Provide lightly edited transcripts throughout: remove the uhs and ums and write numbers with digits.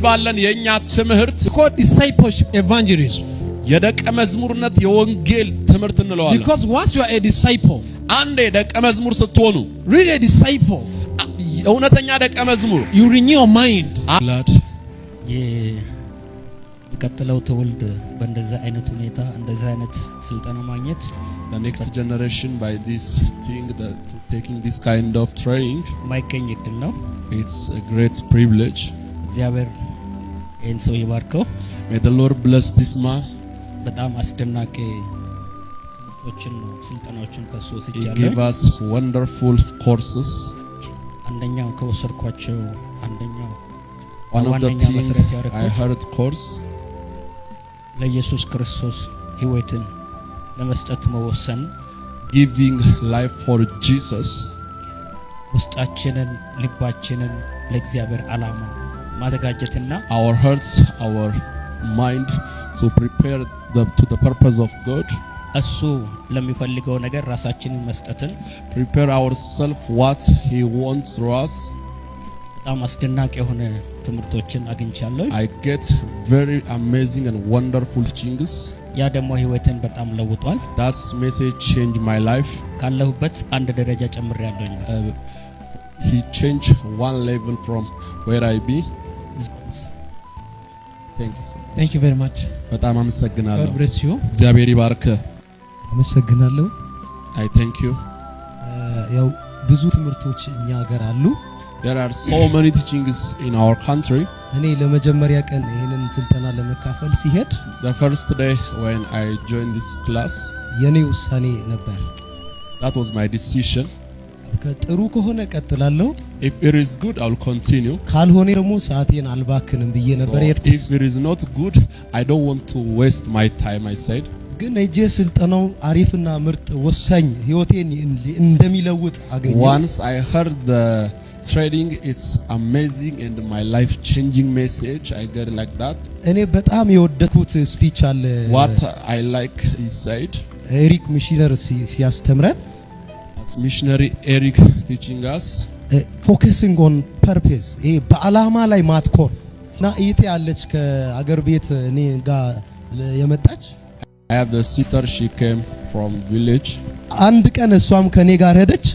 ባለን የኛ ትምህርት called discipleship evangelism. የደቀ መዝሙርነት የወንጌል ትምህርት እንለዋለን። Because once you are a disciple, አንዴ ደቀ መዝሙር ስትሆኑ really a disciple, እውነተኛ ደቀ መዝሙር you renew your mind. የቀጥለው ትውልድ በእንደዛ አይነት ሁኔታ እንደዛ አይነት ስልጠና ማግኘት the next generation by this thing that taking this kind of training ማይገኝ እድል ነው። it's a great privilege. እግዚአብሔር ይህን ሰው ይባርከው። May the Lord bless this man. በጣም አስደናቂ ትምህርቶችን ስልጠናዎችን ከሱ He ወስጃለሁ። gave us wonderful courses. አንደኛው ከወሰድኳቸው one of the things I heard course ለኢየሱስ ክርስቶስ ሕይወትን ለመስጠት መወሰን giving life for Jesus. ውስጣችንን ልባችንን ለእግዚአብሔር ዓላማ ማዘጋጀትና our hearts, our mind to prepare to the purpose of God. እሱ ለሚፈልገው ነገር ራሳችንን መስጠትን prepare ourselves what he wants through us. በጣም አስደናቂ የሆነ ትምህርቶችን አግኝቻለሁ። I get very amazing and wonderful things. ያ ደግሞ ሕይወትን በጣም ለውጧል። That message changed my life. ካለሁበት አንድ ደረጃ ጨምሬያለሁ። He changed one level from where I be. Thank you so much. Thank you very much. በጣም አመሰግናለሁ። God bless you. እግዚአብሔር ይባርክ። አመሰግናለሁ። I thank you. ያው ብዙ ትምህርቶች እኛ ሀገር አሉ። There are so many teachings in our country. እኔ ለመጀመሪያ ቀን ይሄንን ስልጠና ለመካፈል ሲሄድ The first day when I joined this class, የኔ ውሳኔ ነበር። that was my decision. ከጥሩ ከሆነ ቀጥላለሁ፣ If it is good, I will continue. ካልሆነ ደግሞ ሰዓቴን አልባክንም ብዬ ነበር So የሄድኩት። if it is not good, I don't want to waste my time, I said. ግን እጄ ስልጠናው አሪፍና ምርጥ ወሳኝ ህይወቴን እንደሚለውጥ አገኘሁ። Once I heard the trading, it's amazing and my life changing message. I get it like that. እኔ በጣም የወደድኩት ስፒች አለ። What I like he said, ኤሪክ ሚሽነር ሲያስተምረን as missionary Eric teaching us, focusing on purpose, ይሄ በአላማ ላይ ማትኮር እና እይቴ ያለች ከአገር ቤት እኔ ጋር የመጣች I have the sister, she came from village. አንድ ቀን እሷም ከኔ ጋር ሄደች።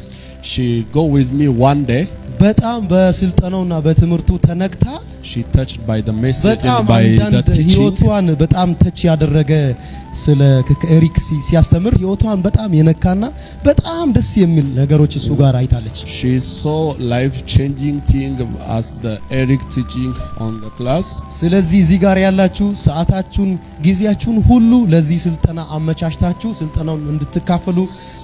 She go with me one day. በጣም በስልጠናውና በትምህርቱ ተነክታ She touched by the message በጣም and by the teaching. ህይወቷን በጣም ተች ያደረገ ስለ ኤሪክ ሲያስተምር ህይወቷን በጣም የነካና በጣም ደስ የሚል ነገሮች እሱ ጋር አይታለች። She saw life changing thing as the Eric teaching on the class. ስለዚህ እዚህ ጋር ያላችሁ ሰዓታችሁን ጊዜያችሁን ሁሉ ለዚህ ስልጠና አመቻችታችሁ ስልጠናውን እንድትካፈሉ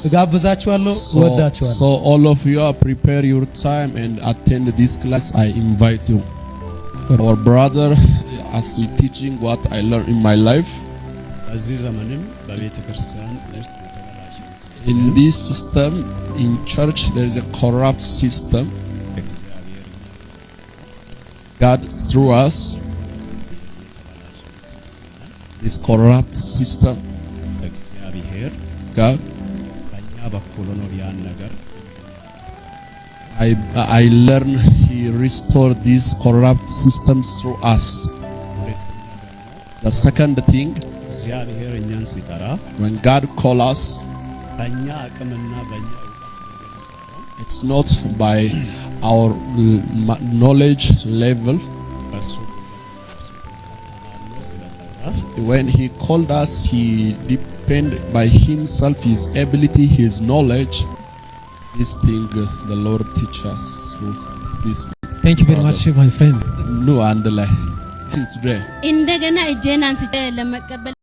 እጋብዛችኋለሁ። እወዳችኋለሁ። So all of you are prepare your time and attend this class. I invite you. Our brother, as he teaching what I learned in my life. በዚህ ዘመንም በቤተ ክርስቲያን ውስጥ In this system, in church, there is a corrupt system. God through us, this corrupt system, እግዚአብሔር God, በእኛ በኩል ሆኖ ያን ነገር I learn He restored these corrupt systems through us. The second thing, እግዚአብሔር እኛን ሲጠራ when God call us, በእኛ አቅምና በእኛ it's not by our knowledge level. When He called us, He depend by Himself, His ability, His knowledge. This thing the Lord teach us through this. Thank you very much my friend. No, and today. እንደገና እጄን አንስቼ ለመቀበል